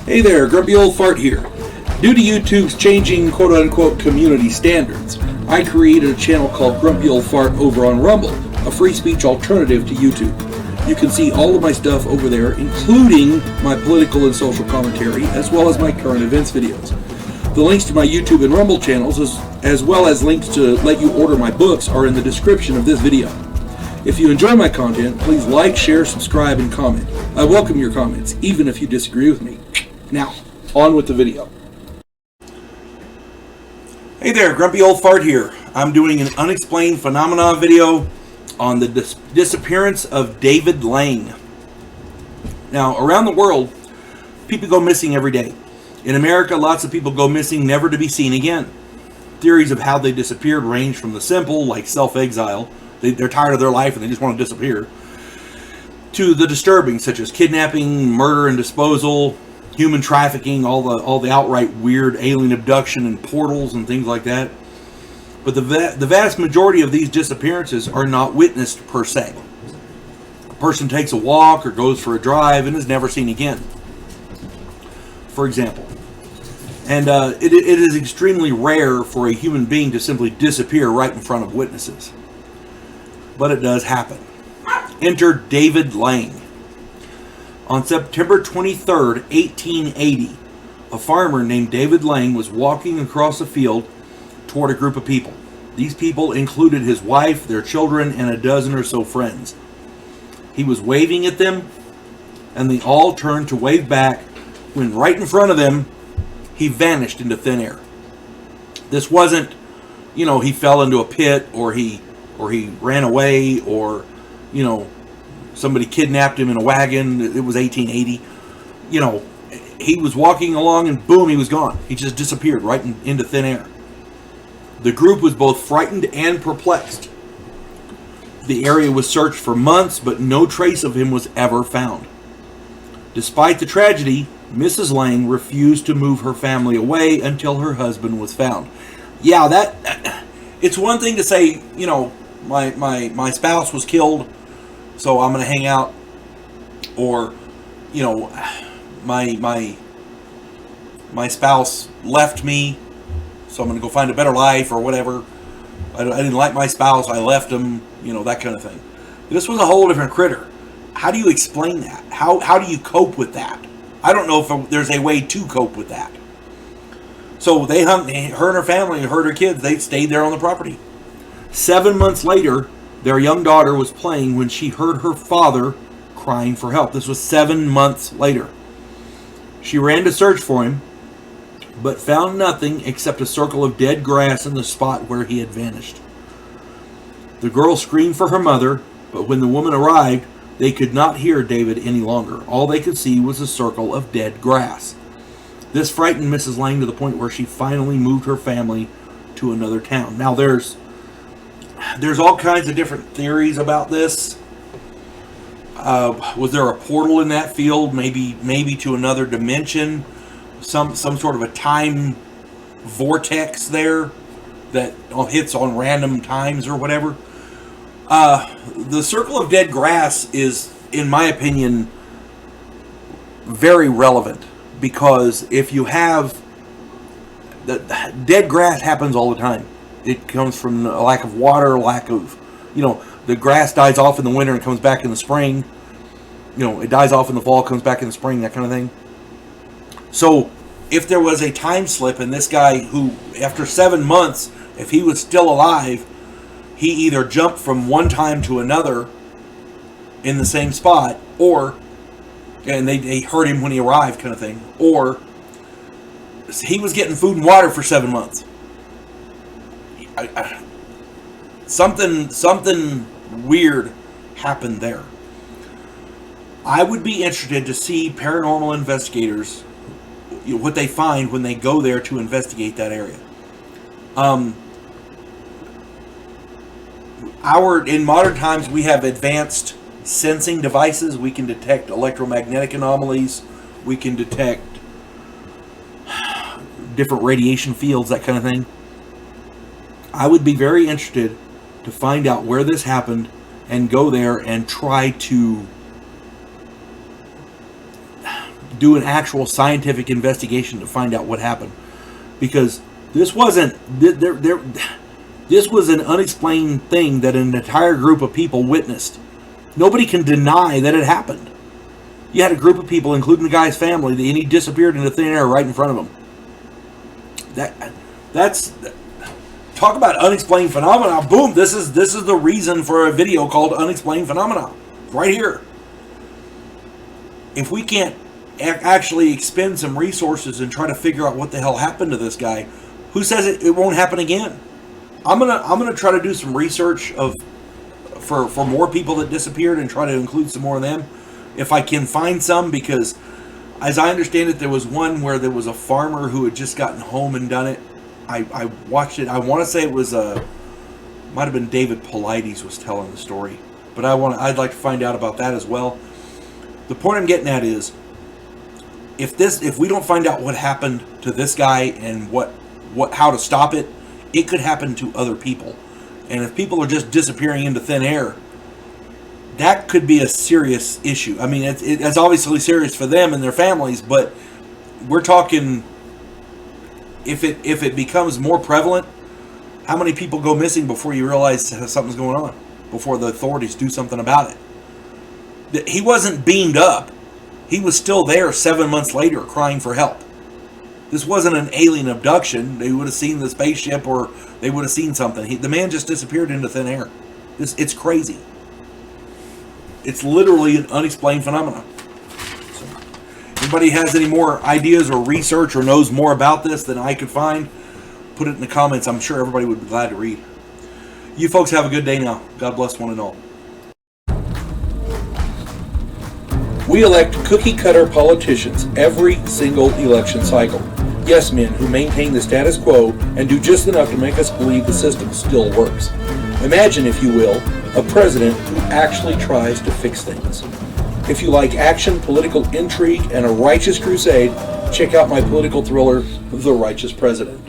Hey there, Grumpy Old Fart here. Due to YouTube's changing quote-unquote community standards, I created a channel called Grumpy Old Fart over on Rumble, a free speech alternative to YouTube. You can see all of my stuff over there, including my political and social commentary, as well as my current events videos. The links to my YouTube and Rumble channels, as well as links to let you order my books, are in the description of this video. If you enjoy my content, please like, share, subscribe, and comment. I welcome your comments, even if you disagree with me. Now, on with the video. Hey there, Grumpy Old Fart here. I'm doing an Unexplained Phenomena video on the disappearance of David Lang. Now, around the world, people go missing every day. In America, lots of people go missing, never to be seen again. Theories of how they disappeared range from the simple, like self-exile, they're tired of their life and they just want to disappear, to the disturbing, such as kidnapping, murder and disposal, human trafficking, all the outright weird alien abduction and portals and things like that. But the vast majority of these disappearances are not witnessed per se. A person takes a walk or goes for a drive and is never seen again, for example. And it is extremely rare for a human being to simply disappear right in front of witnesses. But it does happen. Enter David Lang. On September 23rd, 1880, a farmer named David Lang was walking across a field toward a group of people. These people included his wife, their children, and a dozen or so friends. He was waving at them, and they all turned to wave back when right in front of them, he vanished into thin air. This wasn't, he fell into a pit, or he ran away, or, somebody kidnapped him in a wagon. It was 1880. He was walking along and boom, he was gone. He just disappeared right into thin air. The group was both frightened and perplexed. The area was searched for months, but no trace of him was ever found. Despite the tragedy, Mrs. Lang refused to move her family away until her husband was found. Yeah, it's one thing to say, my spouse was killed, so I'm going to hang out, or, my spouse left me, so I'm going to go find a better life, or whatever. I didn't like my spouse, I left him, that kind of thing. This was a whole different critter. How do you explain that? How do you cope with that? I don't know if there's a way to cope with that. So her and her family, her kids, they stayed there on the property. 7 months later, their young daughter was playing when she heard her father crying for help. This was 7 months later. She ran to search for him, but found nothing except a circle of dead grass in the spot where he had vanished. The girl screamed for her mother, but when the woman arrived, they could not hear David any longer. All they could see was a circle of dead grass. This frightened Mrs. Lang to the point where she finally moved her family to another town. Now, there's all kinds of different theories about this. Was there a portal in that field, maybe to another dimension, some sort of a time vortex there that hits on random times or whatever? The circle of dead grass is, in my opinion, very relevant, because if you have dead grass happens all the time. It comes from a lack of water, lack of, the grass dies off in the winter and comes back in the spring. It dies off in the fall, comes back in the spring, that kind of thing. So if there was a time slip, and this guy who, after 7 months, if he was still alive, he either jumped from one time to another in the same spot, and they heard him when he arrived, kind of thing, or he was getting food and water for 7 months. Something weird happened there. I would be interested to see paranormal investigators, what they find when they go there to investigate that area. In modern times, we have advanced sensing devices. We can detect electromagnetic anomalies. We can detect different radiation fields, that kind of thing. I would be very interested to find out where this happened and go there and try to do an actual scientific investigation to find out what happened, because this wasn't this was an unexplained thing that an entire group of people witnessed. Nobody can deny that it happened. You had a group of people, including the guy's family, and he disappeared into thin air right in front of them. That's talk about unexplained phenomena. Boom! This is the reason for a video called Unexplained Phenomena, right here. If we can't actually expend some resources and try to figure out what the hell happened to this guy, who says it won't happen again? I'm gonna try to do some research for more people that disappeared and try to include some more of them, if I can find some, because as I understand it, there was one where there was a farmer who had just gotten home and done it. I watched it. I want to say it was might have been David Paulides was telling the story, but I'd like to find out about that as well. The point I'm getting at is, if we don't find out what happened to this guy and how to stop it, it could happen to other people. And if people are just disappearing into thin air, that could be a serious issue. I mean, it's obviously serious for them and their families, but we're talking, if it becomes more prevalent, how many people go missing before you realize something's going on, before the authorities do something about it? He wasn't beamed up. He was still there 7 months later crying for help. This wasn't an alien abduction. They would have seen the spaceship, or they would have seen something. The man just disappeared into thin air. It's crazy. It's literally an unexplained phenomenon. So, anybody has any more ideas or research or knows more about this than I could find, put it in the comments. I'm sure everybody would be glad to read. You folks have a good day now. God bless one and all. We elect cookie-cutter politicians every single election cycle. Yes men who maintain the status quo and do just enough to make us believe the system still works. Imagine, if you will, a president who actually tries to fix things. If you like action, political intrigue, and a righteous crusade, check out my political thriller, The Righteous President.